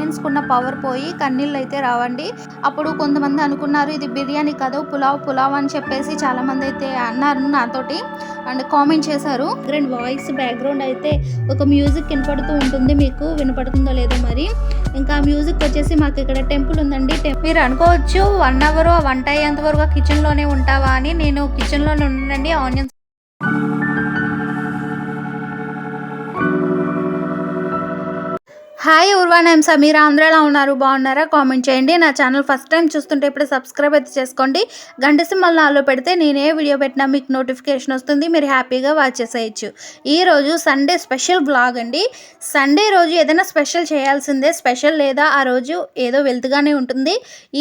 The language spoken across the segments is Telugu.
ఆనియన్స్కున్న పవర్ పోయి కన్నీళ్ళు అయితే రావండి. అప్పుడు కొంతమంది అనుకున్నారు ఇది బిర్యానీ కాదు పులావ్ అని చెప్పేసి చాలామంది అయితే అన్నారు నాతోటి అండ్ కామెంట్ చేశారు. బ్యాక్గ్రౌండ్ అయితే ఒక మ్యూజిక్ వినపడుతూ ఉంటుంది, మీకు వినపడుతుందో లేదో మరి. ఇంకా మ్యూజిక్ వచ్చేసి మాకు ఇక్కడ టెంపుల్ ఉందండి. మీరు అనుకోవచ్చు 1 అవర్ వంట అయ్యేంత వరకు కిచెన్లోనే ఉంటావా అని. నేను కిచెన్లోనే ఉన్నానండి. Onions hi everyone, I'm Sameera. ఆంధ్రాలో ఉన్నారు, బాగున్నారా? కామెంట్ చేయండి. నా ఛానల్ ఫస్ట్ టైం చూస్తుంటే ఇప్పుడు సబ్స్క్రైబ్ అయితే చేసుకోండి. గంట సింబల్ నాలో పెడితే నేను ఏ వీడియో పెట్టినా మీకు నోటిఫికేషన్ వస్తుంది, మీరు హ్యాపీగా వాచ్ చేసేయచ్చు. ఈరోజు సండే స్పెషల్ బ్లాగ్ అండి. సండే రోజు ఏదైనా స్పెషల్ చేయాల్సిందే, స్పెషల్ లేదా ఆ రోజు ఏదో వెళ్తుగానే ఉంటుంది.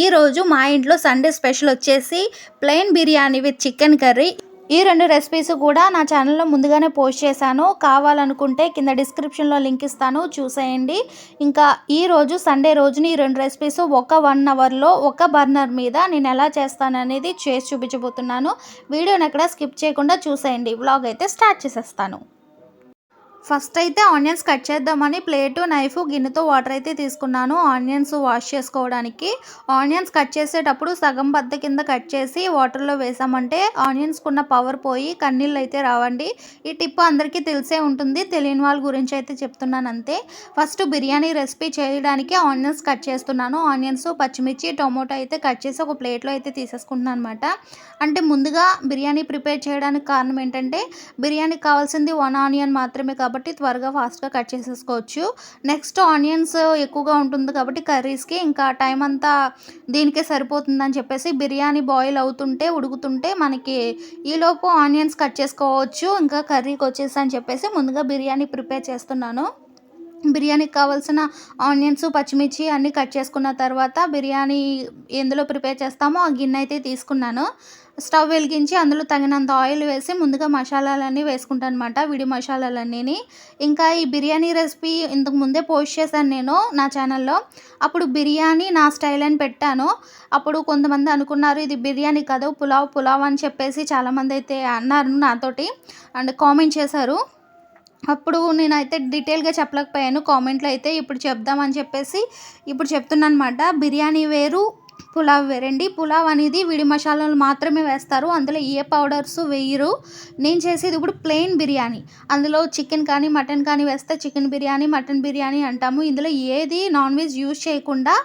ఈరోజు మా ఇంట్లో సండే స్పెషల్ వచ్చేసి plain biryani with chicken curry. ఈ 2 రెసిపీస్ కూడా నా ఛానల్లో ముందుగానే పోస్ట్ చేశాను, కావాలనుకుంటే కింద డిస్క్రిప్షన్లో లింక్ ఇస్తాను, చూసేయండి. ఇంకా ఈరోజు సండే రోజుని ఈ 2 రెసిపీస్ ఒక 1 అవర్లో ఒక బర్నర్ మీద నేను ఎలా చేస్తాననేది చేసి చూపించబోతున్నాను. వీడియోని ఎక్కడ స్కిప్ చేయకుండా చూసేయండి. వ్లాగ్ అయితే స్టార్ట్ చేసేస్తాను. ఫస్ట్ అయితే ఆనియన్స్ కట్ చేద్దామని ప్లేటు, నైఫ్, గిన్నెతో వాటర్ అయితే తీసుకున్నాను ఆనియన్స్ వాష్ చేసుకోవడానికి. ఆనియన్స్ కట్ చేసేటప్పుడు సగం బద్ద కింద కట్ చేసి వాటర్లో వేసామంటే ఆనియన్స్కున్న పవర్ పోయి కన్నీళ్ళు అయితే రావండి. ఈ టిప్ అందరికీ తెలిసే ఉంటుంది, తెలియని వాళ్ళ గురించి అయితే చెప్తున్నాను అంతే. ఫస్ట్ బిర్యానీ రెసిపీ చేయడానికి ఆనియన్స్ కట్ చేస్తున్నాను. ఆనియన్స్, పచ్చిమిర్చి, టొమాటో అయితే కట్ చేసి ఒక ప్లేట్లో అయితే తీసేసుకుంటున్నాను అనమాట. అంటే ముందుగా బిర్యానీ ప్రిపేర్ చేయడానికి కారణం ఏంటంటే బిర్యానీకి కావాల్సింది 1 ఆనియన్ మాత్రమే కాబట్టి త్వరగా ఫాస్ట్గా కట్ చేసేసుకోవచ్చు. నెక్స్ట్ ఆనియన్స్ ఎక్కువగా ఉంటుంది కాబట్టి కర్రీస్కి ఇంకా టైం అంతా దీనికే సరిపోతుందని చెప్పేసి బిర్యానీ బాయిల్ అవుతుంటే ఉడుకుతుంటే మనకి ఈలోపు ఆనియన్స్ కట్ చేసుకోవచ్చు ఇంకా కర్రీకి వచ్చేసి అని చెప్పేసి ముందుగా బిర్యానీ ప్రిపేర్ చేస్తున్నాను. బిర్యానీకి కావాల్సిన ఆనియన్స్, పచ్చిమిర్చి అన్నీ కట్ చేసుకున్న తర్వాత బిర్యానీ ఎందులో ప్రిపేర్ చేస్తామో ఆ గిన్నె అయితే తీసుకున్నాను. స్టవ్ వెలిగించి అందులో తగినంత ఆయిల్ వేసి ముందుగా మసాలాలన్నీ వేసుకుంటాను అనమాట, విడి మసాలాలన్నీ. ఇంకా ఈ బిర్యానీ రెసిపీ ఇంతకు ముందే పోస్ట్ చేశాను నేను నా ఛానల్లో. అప్పుడు బిర్యానీ నా స్టైల్ అని పెట్టాను. అప్పుడు కొంతమంది అనుకున్నారు ఇది బిర్యానీ కాదు పులావ్ అని చెప్పేసి చాలామంది అయితే అన్నారు నాతోటి అండ్ కామెంట్ చేశారు. అప్పుడు నేనైతే డీటెయిల్గా చెప్పలేకపోయాను కామెంట్లో అయితే. ఇప్పుడు చెప్దామని చెప్పేసి ఇప్పుడు చెప్తున్నాను అనమాట. బిర్యానీ వేరు, పులావ్ వేరండి. పులావ్ అనేది విడి మసాలాలు మాత్రమే వేస్తారు, అందులో ఏ పౌడర్స్ వేయరు. నేను చేసేది ఇప్పుడు ప్లెయిన్ బిర్యానీ. అందులో చికెన్ కానీ మటన్ కానీ వేస్తే చికెన్ బిర్యానీ, మటన్ బిర్యానీ అంటాము. ఇందులో ఏది నాన్ వెజ్ యూజ్ చేయకుండా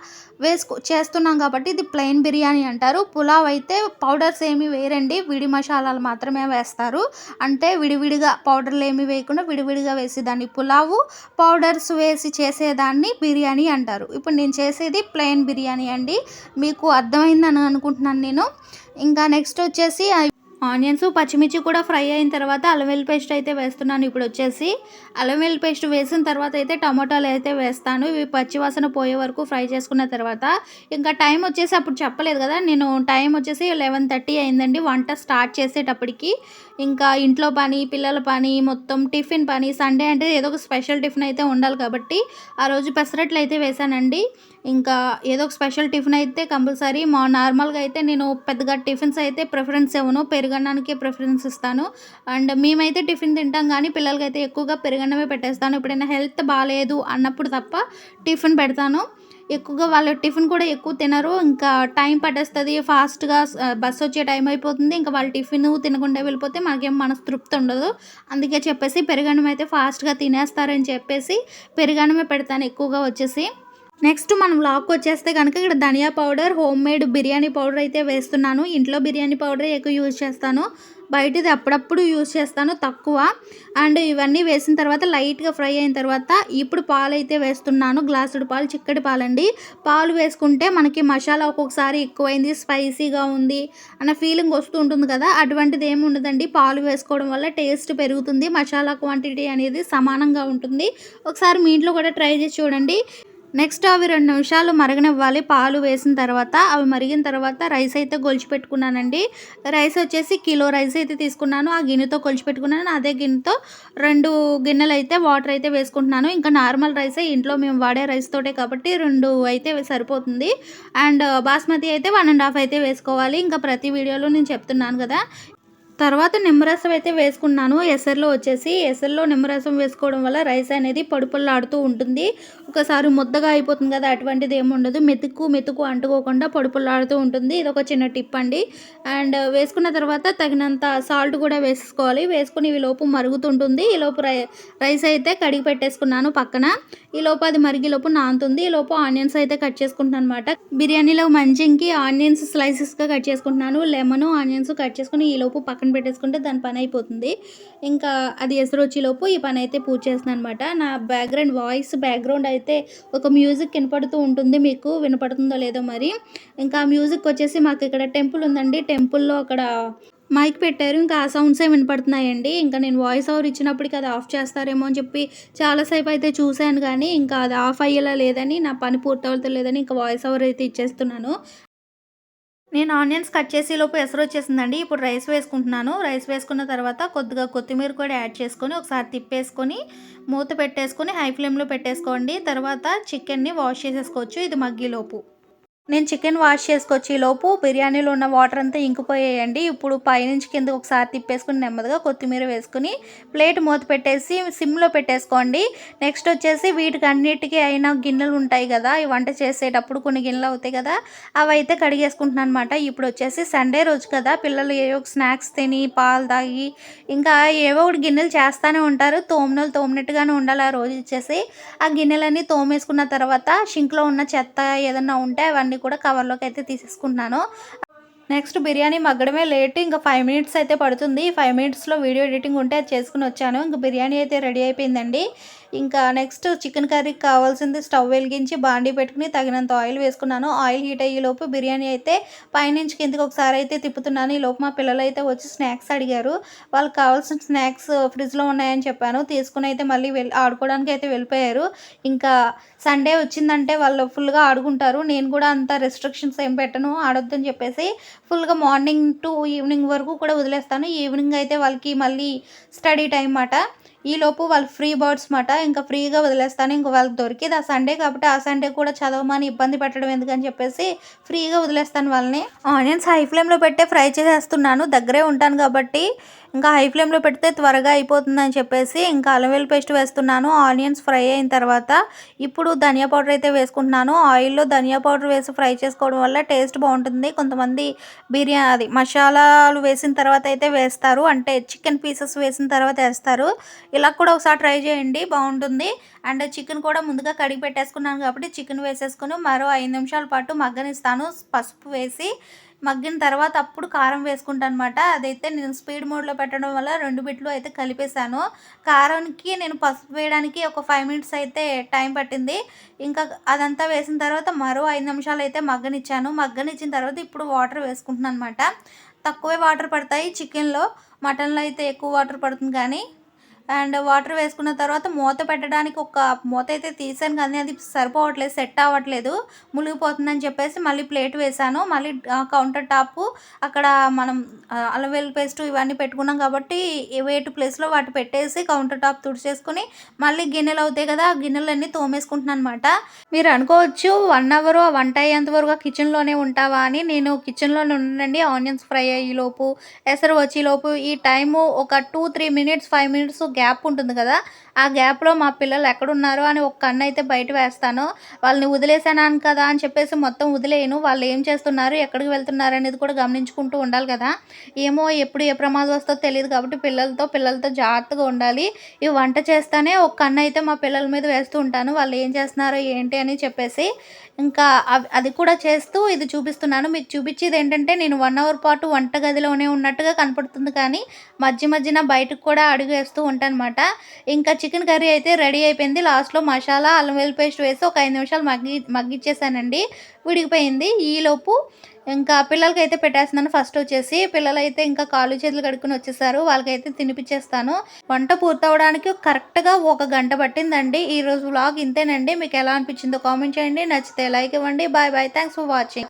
చేస్తున్నాం కాబట్టి ఇది ప్లెయిన్ బిర్యానీ అంటారు. పులావ్ అయితే పౌడర్స్ ఏమి వేయరండి, విడి మసాలాలు మాత్రమే వేస్తారు. అంటే విడివిడిగా పౌడర్లు ఏమి వేయకుండా విడివిడిగా వేసేదాన్ని పులావు, పౌడర్స్ వేసి చేసేదాన్ని బిర్యానీ అంటారు. ఇప్పుడు నేను చేసేది ప్లెయిన్ బిర్యానీ అండి. మీకు అర్థమైందని అనుకుంటున్నాను నేను. ఇంకా నెక్స్ట్ వచ్చేసి ఆనియన్స్, పచ్చిమిర్చి కూడా ఫ్రై అయిన తర్వాత అల్లం వెల్లుల్లి పేస్ట్ అయితే వేస్తున్నాను. ఇప్పుడు వచ్చేసి అల్లం వెల్లుల్లి పేస్ట్ వేసిన తర్వాత అయితే టమాటాలు అయితే వేస్తాను. ఇవి పచ్చివాసన పోయే వరకు ఫ్రై చేసుకున్న తర్వాత ఇంకా టైం వచ్చేసి అప్పుడు చెప్పలేదు కదా నేను, టైం వచ్చేసి 11:30 అయిందండి వంట స్టార్ట్ చేసేటప్పటికి. ఇంకా ఇంట్లో పని, పిల్లల పని, మొత్తం టిఫిన్ పని. సండే అంటే ఏదో ఒక స్పెషల్ టిఫిన్ అయితే ఉండాలి కాబట్టి ఆ రోజు పెసరట్లు అయితే వేసానండి. ఇంకా ఏదో ఒక స్పెషల్ టిఫిన్ అయితే కంపల్సరీ. నార్మల్గా అయితే నేను పెద్దగా టిఫిన్స్ అయితే ప్రిఫరెన్స్ ఇవ్వను, పెరుగన్నానికే ప్రిఫరెన్స్ ఇస్తాను. అండ్ మేమైతే టిఫిన్ తింటాం కానీ పిల్లలకైతే ఎక్కువగా పెరుగన్నమే పెట్టేస్తాను. ఎప్పుడైనా హెల్త్ బాగాలేదు అన్నప్పుడు తప్ప టిఫిన్ పెడతాను. ఎక్కువగా వాళ్ళు టిఫిన్ కూడా ఎక్కువ తినరు, ఇంకా టైం పట్టేస్తుంది, ఫాస్ట్గా బస్సు వచ్చే టైం అయిపోతుంది. ఇంకా వాళ్ళు టిఫిన్ తినకుండా వెళ్ళిపోతే మనకేం మనస్తృప్తి ఉండదు. అందుకే చెప్పేసి పెరుగన్నం అయితే ఫాస్ట్గా తినేస్తారని చెప్పేసి పెరుగన్నమే పెడతాను ఎక్కువగా వచ్చేసి. నెక్స్ట్ మనం వ్లాగ్కి వచ్చేస్తే కనుక ఇక్కడ ధనియా powder, home made biryani powder అయితే వేస్తున్నాను. ఇంట్లో బిర్యానీ పౌడర్ ఎక్కువ యూజ్ చేస్తాను, బయటది అప్పుడప్పుడు యూజ్ చేస్తాను తక్కువ. అండ్ ఇవన్నీ వేసిన తర్వాత లైట్గా ఫ్రై అయిన తర్వాత ఇప్పుడు పాలు అయితే వేస్తున్నాను. గ్లాసుడు పాలు, చిక్కటి పాలండి. పాలు వేసుకుంటే మనకి మసాలా ఒక్కొక్కసారి ఎక్కువైంది, స్పైసీగా ఉంది అన్న ఫీలింగ్ వస్తూ ఉంటుంది కదా, అటువంటిది ఏమి ఉండదండి. పాలు వేసుకోవడం వల్ల టేస్ట్ పెరుగుతుంది, మసాలా క్వాంటిటీ అనేది సమానంగా ఉంటుంది. ఒకసారి మీ ఇంట్లో కూడా ట్రై చేసి చూడండి. నెక్స్ట్ అవి 2 నిమిషాలు మరగనివ్వాలి. పాలు వేసిన తర్వాత అవి మరిగిన తర్వాత రైస్ అయితే గొలిచి పెట్టుకున్నానండి. రైస్ వచ్చేసి కిలో రైస్ అయితే తీసుకున్నాను, ఆ గిన్నెతో కొలిచి పెట్టుకున్నాను. అదే గిన్నెతో 2 గిన్నెలు అయితే వాటర్ అయితే వేసుకుంటున్నాను. ఇంకా నార్మల్ రైసే, ఇంట్లో మేము వాడే రైస్ తోటే కాబట్టి 2 అయితే సరిపోతుంది. అండ్ బాస్మతి అయితే 1.5 అయితే వేసుకోవాలి. ఇంకా ప్రతి వీడియోలో నేను చెప్తున్నాను కదా. తర్వాత నిమ్మరసం అయితే వేసుకున్నాను. ఎసర్లో నిమ్మరసం వేసుకోవడం వల్ల రైస్ అనేది పొడిపొల్లాడుతూ ఉంటుంది. ఒకసారి ముద్దగా అయిపోతుంది కదా, అటువంటిది ఏమి ఉండదు. మెతుకు అంటుకోకుండా పొడి పొడిలాడుతూ ఉంటుంది. ఇదొక చిన్న టిప్ అండి. అండ్ వేసుకున్న తర్వాత తగినంత సాల్ట్ కూడా వేసుకోవాలి. వేసుకొని ఈలోపు మరుగుతుంటుంది. ఈలోపు రైస్ అయితే కడిగి పెట్టేసుకున్నాను పక్కన. ఈలోపు అది మరిగేలోపు నానుతుంది. ఈలోపు ఆనియన్స్ అయితే కట్ చేసుకుంటున్నాను అనమాట. బిర్యానీలో మంచింగ్కి ఆనియన్స్ స్లైసెస్గా కట్ చేసుకుంటున్నాను. లెమన్ ఆనియన్స్ కట్ చేసుకుని ఈలోపు పక్కన పెట్టేసుకుంటే దాని పని అయిపోతుంది. ఇంకా అది ఎసరు వచ్చేలోపు ఈ పని అయితే పూర్తి చేస్తున్నాను అనమాట. నా బ్యాక్గ్రౌండ్ అయితే ఒక మ్యూజిక్ వినపడుతూ ఉంటుంది. మీకు వినపడుతుందో లేదో మరి. ఇంకా మ్యూజిక్ వచ్చేసి మాకు ఇక్కడ టెంపుల్ ఉందండి. టెంపుల్లో అక్కడ మైక్ పెట్టారు. ఇంకా ఆ సౌండ్సే వినపడుతున్నాయండి. ఇంకా నేను వాయిస్ ఓవర్ ఇచ్చినప్పటికి అది ఆఫ్ చేస్తారేమో అని చెప్పి చాలాసేపు అయితే చూశాను, కానీ ఇంకా అది ఆఫ్ అయ్యేలా లేదని, నా పని పూర్తవుతా లేదని ఇంకా వాయిస్ ఓవర్ అయితే ఇచ్చేస్తున్నాను. నేను ఆనియన్స్ కట్ చేసేలోపు ఎసరు వచ్చేసిందండి. ఇప్పుడు రైస్ వేసుకుంటున్నాను. రైస్ వేసుకున్న తర్వాత కొద్దిగా కొత్తిమీర కూడా యాడ్ చేసుకొని ఒకసారి తిప్పేసుకొని మూత పెట్టేసుకొని హై ఫ్లేమ్లో పెట్టేసుకోండి. తర్వాత చికెన్ని వాష్ చేసేసుకోవచ్చు ఇది మగ్గేలోపు. నేను చికెన్ వాష్ చేసుకొచ్చి లోపు బిర్యానీలో ఉన్న వాటర్ అంతా ఇంకిపోయాయండి. ఇప్పుడు పైనుంచి కిందకి ఒకసారి తిప్పేసుకుని నెమ్మదిగా కొత్తిమీర వేసుకుని ప్లేట్ మూత పెట్టేసి సిమ్లో పెట్టేసుకోండి. నెక్స్ట్ వచ్చేసి వీటికి అన్నిటికీ అయినా గిన్నెలు ఉంటాయి కదా, ఈ వంట చేసేటప్పుడు కొన్ని గిన్నెలు అవుతాయి కదా, అవి అయితే కడిగేసుకుంటున్నాను అనమాట. ఇప్పుడు వచ్చేసి సండే రోజు కదా, పిల్లలు ఏవో స్నాక్స్ తిని పాలు తాగి ఇంకా ఏవో ఒకటి గిన్నెలు చేస్తూనే ఉంటారు. తోమినట్టుగానే ఉండాలి ఆ రోజు వచ్చేసి. ఆ గిన్నెలన్నీ తోమేసుకున్న తర్వాత షింక్లో ఉన్న చెత్త ఏదన్నా ఉంటే అవన్నీ కూడా కవర్లోకి అయితే తీసేసుకుంటున్నాను. నెక్స్ట్ బిర్యానీ మగ్గడమే లేట్. ఇంకా 5 మినిట్స్ అయితే పడుతుంది. 5 మినిట్స్లో వీడియో ఎడిటింగ్ ఉంటే అది చేసుకుని వచ్చాను. ఇంకా బిర్యానీ అయితే రెడీ అయిపోయిందండి. ఇంకా నెక్స్ట్ చికెన్ కర్రీకి కావాల్సింది స్టవ్ వెలిగించి బాండీ పెట్టుకుని తగినంత ఆయిల్ వేసుకున్నాను. ఆయిల్ హీట్ అయ్యేలోపు బిర్యానీ అయితే పైనుంచి కిందకి ఒకసారి అయితే తిప్పుతున్నాను. ఈలోపు మా పిల్లలు అయితే వచ్చి స్నాక్స్ అడిగారు. వాళ్ళకి కావాల్సిన స్నాక్స్ ఫ్రిడ్జ్లో ఉన్నాయని చెప్పాను. తీసుకుని అయితే మళ్ళీ ఆడుకోవడానికి అయితే వెళ్ళిపోయారు. ఇంకా సండే వచ్చిందంటే వాళ్ళు ఫుల్గా ఆడుకుంటారు. నేను కూడా అంత రెస్ట్రిక్షన్స్ ఏం పెట్టను, ఆడొద్దని చెప్పేసి ఫుల్గా మార్నింగ్ టు ఈవినింగ్ వరకు కూడా వదిలేస్తాను. ఈవినింగ్ అయితే వాళ్ళకి మళ్ళీ స్టడీ టైం మాట. ఈలోపు వాళ్ళు ఫ్రీ బర్డ్స్ మాట. ఇంకా ఫ్రీగా వదిలేస్తాను. ఇంకా వాళ్ళకి దొరికేది ఆ సండే కాబట్టి ఆ సండే కూడా చదవమని ఇబ్బంది పెట్టడం ఎందుకని చెప్పేసి ఫ్రీగా వదిలేస్తాను వాళ్ళని. ఆనియన్స్ హై ఫ్లేమ్లో పెట్టే ఫ్రై చేసేస్తున్నాను. దగ్గరే ఉంటాను కాబట్టి ఇంకా హై ఫ్లేమ్లో పెడితే త్వరగా అయిపోతుందని చెప్పేసి ఇంకా అల్లం వెల్లుల్లి పేస్ట్ వేస్తున్నాను. ఆనియన్స్ ఫ్రై అయిన తర్వాత ఇప్పుడు ధనియా పౌడర్ అయితే వేసుకుంటున్నాను. ఆయిల్లో ధనియా పౌడర్ వేసి ఫ్రై చేసుకోవడం వల్ల టేస్ట్ బాగుంటుంది. కొంతమంది మసాలాలు వేసిన తర్వాత అయితే వేస్తారు, అంటే చికెన్ పీసెస్ వేసిన తర్వాత వేస్తారు. ఇలా కూడా ఒకసారి ట్రై చేయండి, బాగుంటుంది. అండ్ చికెన్ కూడా ముందుగా కడిగి పెట్టేసుకున్నాను కాబట్టి చికెన్ వేసేసుకుని మరో 5 నిమిషాల పాటు మగ్గనిస్తాను. పసుపు వేసి మగ్గిన తర్వాత అప్పుడు కారం వేసుకుంటాను అనమాట. అదైతే నేను స్పీడ్ మోడ్లో పెట్టడం వల్ల 2 బిట్లు అయితే కలిపేశాను. కారానికి నేను పసుపు వేయడానికి ఒక 5 మినిట్స్ అయితే టైం పట్టింది. ఇంకా అదంతా వేసిన తర్వాత మరో 5 నిమిషాలు అయితే మగ్గనిచ్చాను. మగ్గనిచ్చిన తర్వాత ఇప్పుడు వాటర్ వేసుకుంటున్నాను అనమాట. తక్కువే వాటర్ పడతాయి చికెన్లో, మటన్లో అయితే ఎక్కువ వాటర్ పడుతుంది కానీ. అండ్ వాటర్ వేసుకున్న తర్వాత మూత పెట్టడానికి ఒక మూత అయితే తీసాను, కానీ అది సరిపోవట్లేదు, సెట్ అవ్వట్లేదు, మునిగిపోతుందని చెప్పేసి మళ్ళీ ప్లేట్ వేసాను. మళ్ళీ కౌంటర్ టాప్ అక్కడ మనం అల్లం వెల్లుల్లి పేస్ట్ ఇవన్నీ పెట్టుకున్నాం కాబట్టి వేటు ప్లేస్లో వాటి పెట్టేసి కౌంటర్ టాప్ తుడిచేసుకుని మళ్ళీ గిన్నెలు అవుతాయి కదా, ఆ గిన్నెలన్నీ తోమేసుకుంటున్నాను అనమాట. మీరు అనుకోవచ్చు 1 అవర్ ఆ వంట అయ్యేంత వరకు కిచెన్లోనే ఉంటావా అని. నేను కిచెన్లోనే ఉన్నానండి. ఆనియన్స్ ఫ్రై అయ్యేలోపు ఎసరు వచ్చేలోపు ఈ టైము ఒక 2-3 మినిట్స్ 5 మినిట్స్ గ్యాప్ ఉంటుంది కదా, ఆ గ్యాప్లో మా పిల్లలు ఎక్కడున్నారు అని ఒక కన్ను అయితే బయట వేస్తాను. వాళ్ళని వదిలేసాను కదా అని చెప్పేసి మొత్తం వదిలేయను. వాళ్ళు ఏం చేస్తున్నారు, ఎక్కడికి వెళ్తున్నారు అనేది కూడా గమనించుకుంటూ ఉండాలి కదా. ఏమో ఎప్పుడు ఏ ప్రమాదం వస్తుందో తెలియదు కాబట్టి పిల్లలతో జాగ్రత్తగా ఉండాలి. ఈ వంట చేస్తేనే ఒక కన్ను అయితే మా పిల్లల మీద వేస్తూ ఉంటాను, వాళ్ళు ఏం చేస్తున్నారో ఏంటి అని చెప్పేసి. ఇంకా అది కూడా చేస్తూ ఇది చూపిస్తున్నాను. మీకు చూపించేది ఏంటంటే నేను 1 అవర్ పాటు వంటగదిలోనే ఉన్నట్టుగా కనపడుతుంది, కానీ మధ్యన బయటకు కూడా అడుగు వేస్తూ ఉంటానన్నమాట. ఇంకా చికెన్ కర్రీ అయితే రెడీ అయిపోయింది. లాస్ట్లో మసాలా అల్లం వెల్లుల్లి పేస్ట్ వేసి ఒక 5 నిమిషాలు మగ్గిచ్చేసానండి, ఉడికిపోయింది. ఈలోపు ఇంకా పిల్లలకైతే పెట్టేస్తున్నాను. ఫస్ట్ వచ్చేసి పిల్లలైతే ఇంకా కాళ్ళు చేతులు కడుక్కొని వచ్చేసారు, వాళ్ళకైతే తినిపించేస్తాను. వంట పూర్తవడానికి కరెక్ట్గా 1 గంట పట్టిందండి. ఈరోజు వ్లాగ్ ఇంతేనండి. మీకు ఎలా అనిపించిందో కామెంట్ చేయండి, నచ్చితే లైక్ ఇవ్వండి. Bye bye, thanks for watching.